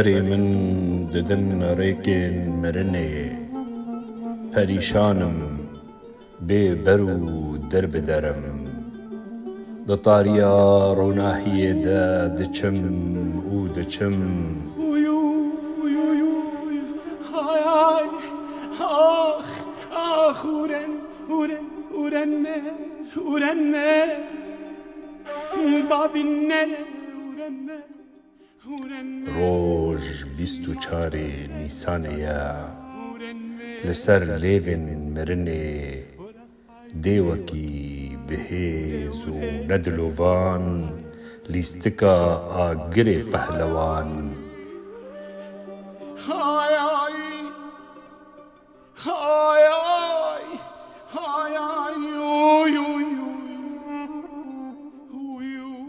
هری من ددن ریکن مرنه پریشانم بی برو در بدرم دطاریا روناهی دا دچم او دچم های آخ آخ اورنه بابینه روژ 24 نیسانیا لسر لیون مرنه دیوکی بهیز و ندلوان لیستکا آگر پهلوان های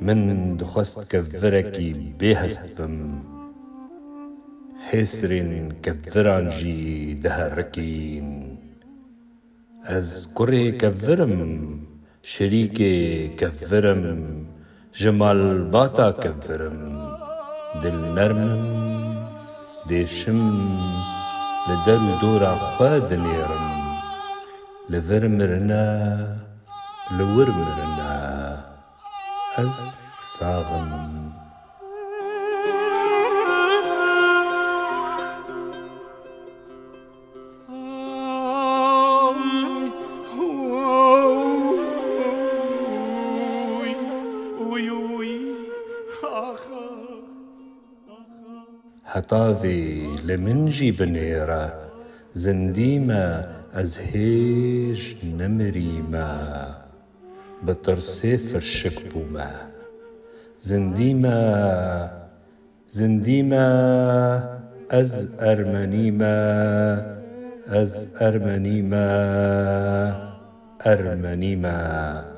من دخست کفرکی بهست بم حسرین کفرانجی دهرکین از کره کفرم شریک کفرم جمال باتا کفرم دل نرمم دیشم لدر و دورا خواد نیرم لور مرنا لور مرنا از ساغم هطاوي لمنجي بنيرة زنديمة أزهيج نمريمة بطرسي فرشك بوما زنديمة أز أرمنيمة أرمنيمة